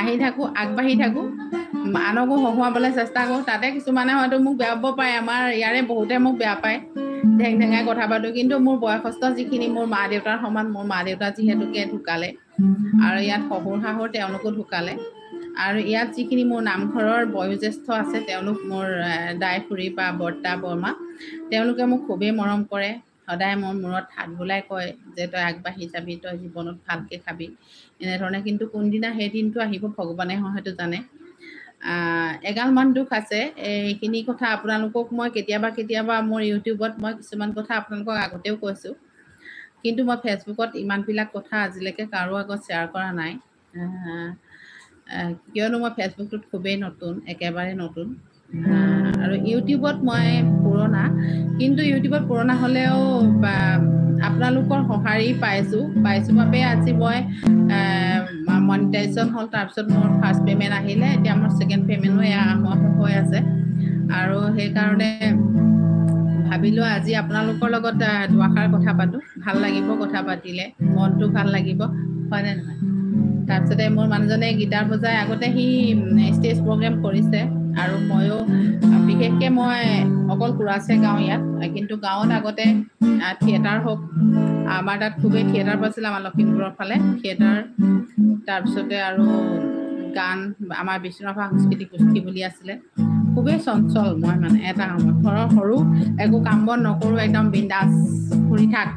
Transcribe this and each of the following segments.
হাঁহি থাকোঁ, আগবাঢ়ি থাকোঁ, আনকো হহুৱাবলৈ চেষ্টা কৰোঁ। তাতে কিছুমানে হয়তো মোক বেয়া পাব পাৰে, আমাৰ ইয়াৰে বহুতে মোক বেয়া পায়, ঢেং ঢেঙাই কথা পাতোঁ। কিন্তু মোৰ বয়সস্থ যিখিনি মোৰ মা দেউতাৰ সমান, মোৰ মা দেউতা যিহেতুকে ঢুকালে আৰু ইয়াত শহুৰ শাহুৰ তেওঁলোকো ঢুকালে, আৰু ইয়াত যিখিনি মোৰ নামঘৰৰ বয়োজ্যেষ্ঠ আছে তেওঁলোক মোৰ দাই খুৰী বা বৰ্তা বৰমা, তেওঁলোকে মোক খুবেই মৰম কৰে। সদায় মোৰ মূৰত হাত বোলাই কয় যে তই আগবাঢ়ি যাবি, তই জীৱনত ভালকৈ খাবি, এনেধৰণে। কিন্তু কোনদিনা সেই দিনটো আহিব ভগৱানে হয়তো জানে। এগালমান দুখ আছে। এইখিনি কথা আপোনালোকক মই কেতিয়াবা মোৰ ইউটিউবত মই কিছুমান কথা আপোনালোকক আগতেও কৈছোঁ, কিন্তু মই ফেচবুকত ইমানবিলাক কথা আজিলৈকে কাৰো আগত শ্বেয়াৰ কৰা নাই, কিয়নো মই ফেচবুকটোত খুবেই নতুন, একেবাৰে নতুন। আৰু ইউটিউবত মই পুৰণা, কিন্তু ইউটিউবত পুৰণা হ'লেও আপোনালোকৰ সঁহাৰি পাইছোঁ বাবে আজি মই মনিটাইজেশ্যন হ'ল। তাৰপিছত মোৰ ফাৰ্ষ্ট পে'মেণ্ট আহিলে, এতিয়া মোৰ ছেকেণ্ড পে'মেণ্টো এয়া আৰম্ভ হৈ আছে। আৰু সেইকাৰণে ভাবিলোঁ আজি আপোনালোকৰ লগত দুআষাৰ কথা পাতোঁ, ভাল লাগিব কথা পাতিলে, মনটো ভাল লাগিব, হয়নে নহয়? তাৰপিছতে মোৰ মানুহজনে গীটাৰ বজাই, আগতে সি ষ্টেজ প্ৰগ্ৰেম কৰিছে, আৰু ময়ো বিশেষকৈ মই অকল কোৰাছহে গাওঁ ইয়াত, কিন্তু গাঁৱত আগতে থিয়েটাৰ হওক, আমাৰ তাত খুবেই থিয়েটাৰ পাইছিল, আমাৰ লখিমপুৰৰ ফালে থিয়েটাৰ, তাৰপিছতে আৰু গান, আমাৰ বিষ্ণুৰাভা সাংস্কৃতিক গোষ্ঠী বুলি আছিলে। খুবেই চঞ্চল মই, মানে এটা সময়ত ঘৰৰ সৰু, একো কাম বন নকৰোঁ, একদম বিন্দাছ ফুৰি থাক,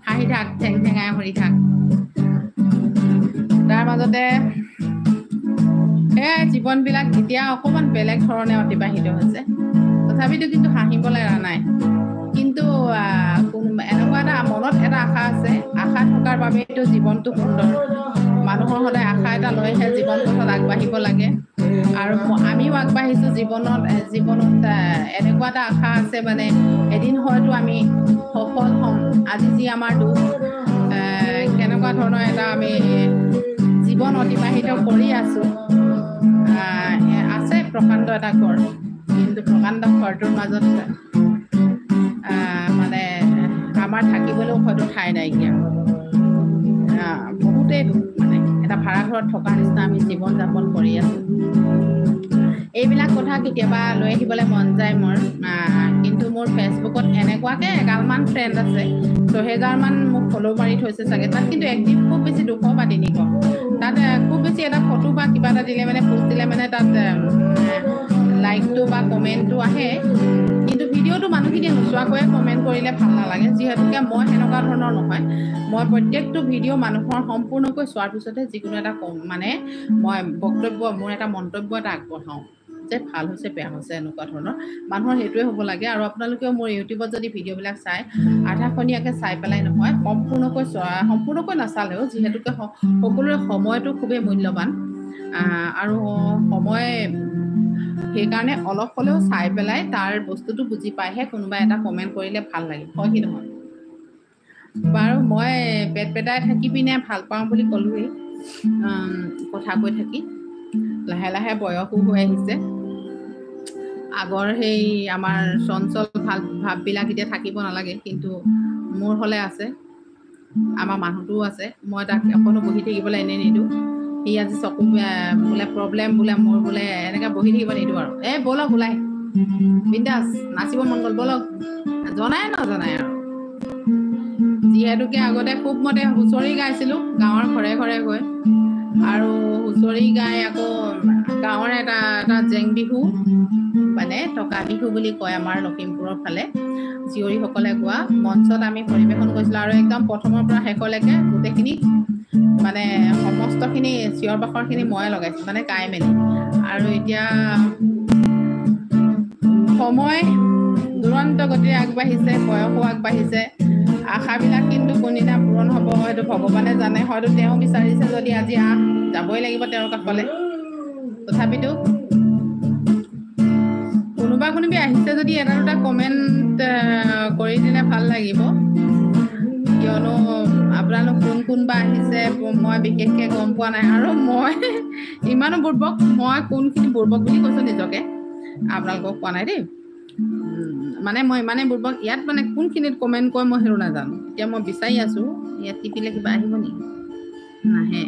হাঁহি থাক, ঠেং ঠেঙাই ফুৰি থাক। তাৰ মাজতে সেয়াই জীৱনবিলাক এতিয়া অকণমান বেলেগ ধৰণে অতিবাহিত হৈছে, তথাপিতো কিন্তু হাঁহিবলৈ এৰা নাই। কিন্তু এনেকুৱা এটা মনত এটা আশা আছে, আশা থকাৰ বাবেতো জীৱনটো সুন্দৰ। মানুহৰ সদায় আশা এটা লৈহে জীৱন পথত আগবাঢ়িব লাগে, আৰু আমিও আগবাঢ়িছোঁ জীৱনত এনেকুৱা এটা আশা আছে, মানে এদিন হয়তো আমি সফল হ'ম। আজি যি আমাৰ দুখ, কেনেকুৱা ধৰণৰ এটা আমি জীৱন অতিবাহিত কৰি আছোঁ। আছে প্ৰকাণ্ড এটা ঘৰ, কিন্তু প্ৰকাণ্ড ঘৰটোৰ মাজত মানে আমাৰ থাকিবলৈও হয়তো ঠাই নাইকিয়া। বহুতেই দুখ, মানে এটা ভাড়াঘৰত থকা নিচিনা আমি জীৱন যাপন কৰি আছোঁ। এইবিলাক কথা কেতিয়াবা লৈ আহিবলৈ মন যায় মোৰ, কিন্তু মোৰ ফেচবুকত এনেকুৱাকৈ এগালমান ফ্ৰেণ্ড আছে, 6000 মান মোক ফ'ল' মাৰি থৈছে চাগে। তাত কিন্তু এক্টিভ খুব বেছি 200 বা 300, তাত খুব বেছি এটা ফটো বা কিবা এটা দিলে মানে, পোষ্ট দিলে মানে তাত লাইকটো বা কমেণ্টটো আহে, কিন্তু ভিডিঅ'টো মানুহখিনিয়ে নোচোৱাকৈয়ে কমেণ্ট কৰিলে ভাল নালাগে। যিহেতুকে মই সেনেকুৱা ধৰণৰ নহয়, মই প্ৰত্যেকটো ভিডিঅ' মানুহৰ সম্পূৰ্ণকৈ চোৱাৰ পিছতহে যিকোনো এটা মানে মই মোৰ এটা মন্তব্য এটা আগবঢ়াওঁ, যে ভাল হৈছে বেয়া হৈছে এনেকুৱা ধৰণৰ। মানুহৰ সেইটোৱে হ'ব লাগে। আৰু আপোনালোকেও মোৰ ইউটিউবত যদি ভিডিঅ'বিলাক চাই, আধাখনীয়াকৈ চাই পেলাই নহয়, সম্পূৰ্ণকৈ নাচালেও, যিহেতুকে সকলোৰে সময়টো খুবেই মূল্যৱান, আৰু সময় সেইকাৰণে অলপ হ'লেও চাই পেলাই তাৰ বস্তুটো বুজি পাইহে কোনোবা এটা কমেণ্ট কৰিলে ভাল লাগে, হয় কি নহয়? বাৰু মই পেট পেটাই থাকি পিনে ভাল পাওঁ বুলি ক'লোৱেই, কথা কৈ থাকি লাহে লাহে বয়সো হৈ আহিছে। আগৰ সেই আমাৰ চঞ্চল ভাৱবিলাক এতিয়া থাকিব নালাগে, কিন্তু মোৰ হ'লে আছে, আমাৰ মানুহটোও আছে। মই তাক অকণো বহি থাকিবলৈ এনেই নিদিওঁ। সি আজি চকু বোলে প্ৰব্লেম, বোলে মোৰ বোলে এনেকৈ বহি থাকিব নিদিওঁ আৰু। ব'লক ওলাই, বিন্দাছ নাচিব মন গ'ল ব'লক, জনাই নজনাই আৰু। যিহেতুকে আগতে খুব মতে হুঁচৰি গাইছিলোঁ গাঁৱৰ ঘৰে ঘৰে গৈ, আৰু হুঁচৰি গাই আকৌ গাঁৱৰ এটা জেং বিহু, মানে টকা বিহু বুলি কয় আমাৰ লখিমপুৰৰ ফালে, জীয়ৰীসকলে গোৱা মঞ্চত আমি পৰিৱেশন কৰিছিলোঁ। আৰু একদম প্ৰথমৰ পৰা শেষলৈকে গোটেইখিনি, মানে সমস্তখিনি চিঞৰ বাখৰখিনি ময়ে লগাইছোঁ, মানে গাই মেলি। আৰু এতিয়া সময় দুৰন্ত গতিৰে আগবাঢ়িছে, বয়সো আগবাঢ়িছে, আশাবিলাক কিন্তু কোনদিনা পূৰণ হ'ব হয়তো ভগৱানে জানে। হয়তো তেওঁ বিচাৰিছে যদি আজি যাবই লাগিব তেওঁৰ কাষলৈ। তথাপিতো কোনোবি আহিছে যদি এটা দুটা কমেণ্ট কৰি দিলে ভাল লাগিব, কিয়নো আপোনালোক কোন বা আহিছে মই বিশেষকৈ গম পোৱা নাই। আৰু মই ইমানো বুৰ্বক, মই কোনখিনি বুৰ্বক বুলি কৈছোঁ নিজকে, আপোনালোকক কোৱা নাই দেই। মানে মই ইমানেই বুৰ্বক, ইয়াত মানে কোনখিনিত কমেণ্ট কৰে মই সেইটো নাজানো। এতিয়া মই বিচাৰি আছোঁ, ইয়াত টিপিলে কিবা আহিব নেকি? নাহে।